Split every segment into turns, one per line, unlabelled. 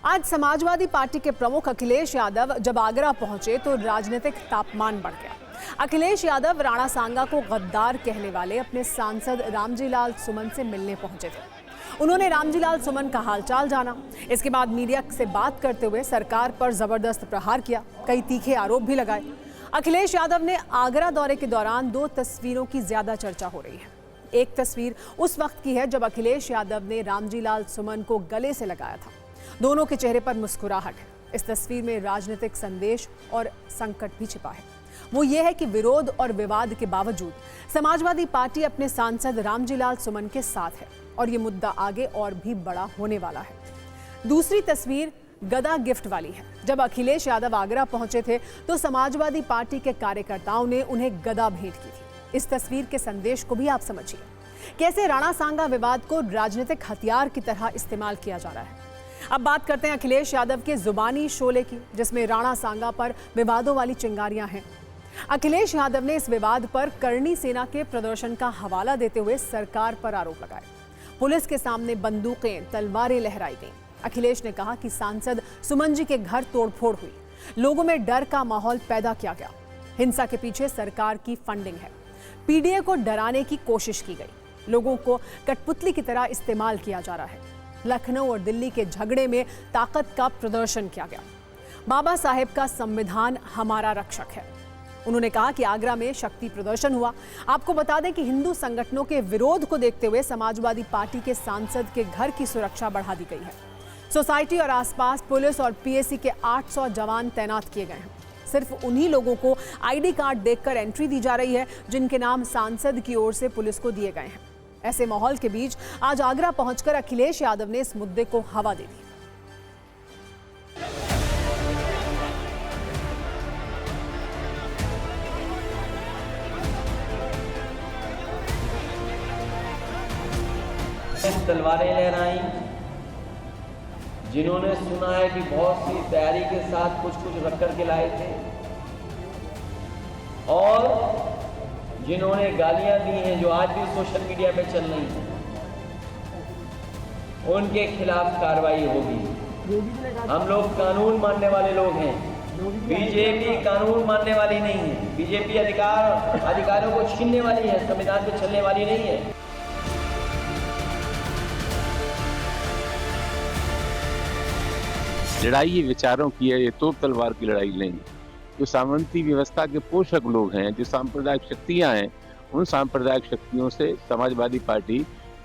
आज समाजवादी पार्टी के प्रमुख अखिलेश यादव जब आगरा पहुंचे तो राजनीतिक तापमान बढ़ गया। अखिलेश यादव राणा सांगा को गद्दार कहने वाले अपने सांसद रामजीलाल सुमन से मिलने पहुंचे थे। उन्होंने रामजीलाल सुमन का हालचाल जाना। इसके बाद मीडिया से बात करते हुए सरकार पर जबरदस्त प्रहार किया, कई तीखे आरोप भी लगाए। अखिलेश यादव ने आगरा दौरे के दौरान दो तस्वीरों की ज्यादा चर्चा हो रही है। एक तस्वीर उस वक्त की है जब अखिलेश यादव ने रामजीलाल सुमन को गले से लगाया था। दोनों के चेहरे पर मुस्कुराहट है। इस तस्वीर में राजनीतिक संदेश और संकट भी छिपा है। वो ये है कि विरोध और विवाद के बावजूद समाजवादी पार्टी अपने सांसद रामजीलाल सुमन के साथ है और ये मुद्दा आगे और भी बड़ा होने वाला है। दूसरी तस्वीर गदा गिफ्ट वाली है। जब अखिलेश यादव आगरा पहुंचे थे तो समाजवादी पार्टी के कार्यकर्ताओं ने उन्हें गदा भेंट की थी। इस तस्वीर के संदेश को भी आप समझिए, कैसे राणा सांगा विवाद को राजनीतिक हथियार की तरह इस्तेमाल किया जा रहा है। अब बात करते हैं अखिलेश यादव के जुबानी शोले की, जिसमें राणा सांगा पर विवादों वाली चिंगारियां हैं। अखिलेश यादव ने इस विवाद पर करणी सेना के प्रदर्शन का हवाला देते हुए सरकार पर आरोप लगाए। पुलिस के सामने बंदूकें, तलवारें लहराई गईं। अखिलेश ने कहा कि सांसद सुमन जी के घर तोड़फोड़ हुई, लोगों में डर का माहौल पैदा किया गया। हिंसा के पीछे सरकार की फंडिंग है। पीडीए को डराने की कोशिश की गई, लोगों को कठपुतली की तरह इस्तेमाल किया जा रहा है। लखनऊ और दिल्ली के झगड़े में ताकत का प्रदर्शन किया गया। बाबा साहेब का संविधान हमारा रक्षक है। उन्होंने कहा कि आगरा में शक्ति प्रदर्शन हुआ। आपको बता दें कि हिंदू संगठनों के विरोध को देखते हुए समाजवादी पार्टी के सांसद के घर की सुरक्षा बढ़ा दी गई है। सोसाइटी और आसपास पुलिस और पीएसी के 800 जवान तैनात किए गए हैं। सिर्फ उन्हीं लोगों को आईडी कार्ड देखकर एंट्री दी जा रही है जिनके नाम सांसद की ओर से पुलिस को दिए गए हैं। ऐसे माहौल के बीच आज आगरा पहुंचकर अखिलेश यादव ने इस मुद्दे को हवा दे दी।
तलवारें लहराई। जिन्होंने सुना है कि बहुत सी तैयारी के साथ कुछ रख कर के लाए थे और जिन्होंने गालियां दी हैं जो आज भी सोशल मीडिया पे चल रही हैं, उनके खिलाफ कार्रवाई होगी। हम लोग कानून मानने वाले लोग हैं। बीजेपी कानून मानने वाली नहीं है। बीजेपी अधिकारों को छीनने वाली है, संविधान पे चलने वाली नहीं है।
लड़ाई ये विचारों की है, ये तोप तलवार की लड़ाई नहीं। जो सामंती व्यवस्था के पोषक लोग हैं, जो सांप्रदायिक शक्तियां हैं, उन सांप्रदायिक शक्तियों से समाजवादी पार्टी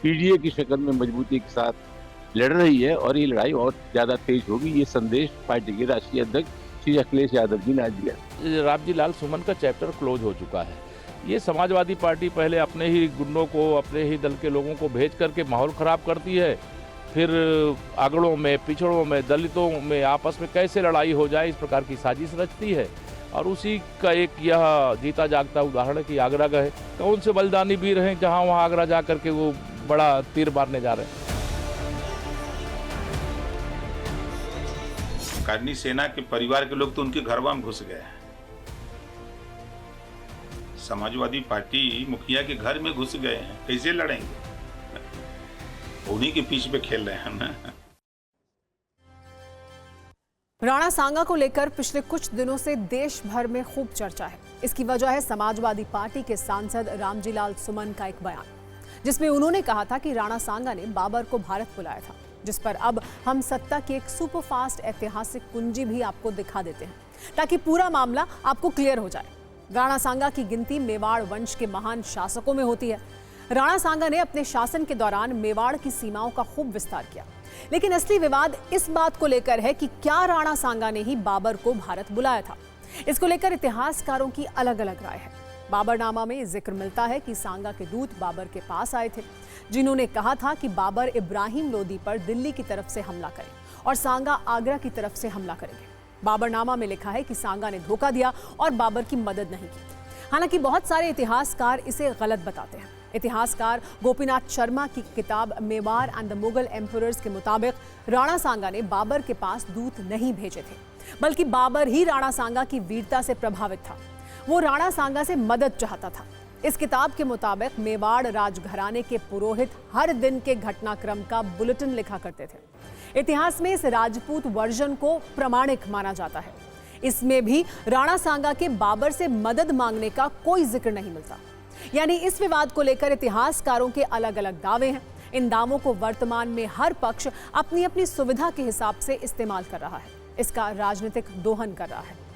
पीडीए की शक्ल में मजबूती के साथ लड़ रही है और ये लड़ाई और ज्यादा तेज होगी। ये संदेश पार्टी के राष्ट्रीय अध्यक्ष श्री अखिलेश यादव जी ने आज दिया।
रामजीलाल सुमन का चैप्टर क्लोज हो चुका है। ये समाजवादी पार्टी पहले अपने ही गुंडों को, अपने ही दल के लोगों को भेज करके माहौल खराब करती है, फिर आगड़ों में, पिछड़ों में, दलितों में आपस में कैसे लड़ाई हो जाए, इस प्रकार की साजिश रचती है। और उसी का एक यह जीता जागता उदाहरण है कि आगरा गए, कौन से बलिदानी वीर हैं जहां वहां आगरा जा करके वो बड़ा तीर मारने जा रहे हैं।
करणी सेना के परिवार के लोग तो उनके घर में घुस गए हैं। समाजवादी पार्टी मुखिया के घर में घुस गए हैं, कैसे लड़ेंगे? उन्हीं के पीछे पे खेल रहे हैं ना।
राणा सांगा को लेकर पिछले कुछ दिनों से देश भर में खूब चर्चा है। इसकी वजह है समाजवादी पार्टी के सांसद रामजीलाल सुमन का एक बयान, जिसमें उन्होंने कहा था कि राणा सांगा ने बाबर को भारत बुलाया था, जिस पर अब हम सत्ता की एक सुपरफास्ट ऐतिहासिक कुंजी भी आपको दिखा देते हैं ताकि पूरा मामला आपको क्लियर हो जाए। राणा सांगा की गिनती मेवाड़ वंश के महान शासकों में होती है। राणा सांगा ने अपने शासन के दौरान मेवाड़ की सीमाओं का खूब विस्तार किया, लेकिन असली विवाद इस बात को लेकर है कि क्या राणा सांगा ने ही बाबर को भारत बुलाया था। इसको लेकर इतिहासकारों की अलग अलग राय है। बाबरनामा में जिक्र मिलता है कि सांगा के दूत बाबर के पास आए थे, जिन्होंने कहा था कि बाबर इब्राहिम लोदी पर दिल्ली की तरफ से हमला करें और सांगा आगरा की तरफ से हमला करेंगे। बाबरनामा में लिखा है कि सांगा ने धोखा दिया और बाबर की मदद नहीं की। हालांकि बहुत सारे इतिहासकार इसे गलत बताते हैं। इतिहासकार गोपीनाथ शर्मा की किताब Mewar and the Mughal emperors के मुताबिक राणा सांगा ने बाबर के पास दूत नहीं भेजे थे, बल्कि बाबर ही राणा सांगा की वीरता से प्रभावित था। वो राणा सांगा से मदद चाहता था। इस किताब के मुताबिक मेवाड़ राजघराने के पुरोहित हर दिन के घटनाक्रम का बुलेटिन लिखा करते थे। इतिहास में इस राजपूत वर्जन को प्रामाणिक माना जाता है। इसमें भी राणा सांगा के बाबर से मदद मांगने का कोई जिक्र नहीं मिलता। यानी इस विवाद को लेकर इतिहासकारों के अलग अलग दावे हैं। इन दावों को वर्तमान में हर पक्ष अपनी अपनी सुविधा के हिसाब से इस्तेमाल कर रहा है, इसका राजनीतिक दोहन कर रहा है।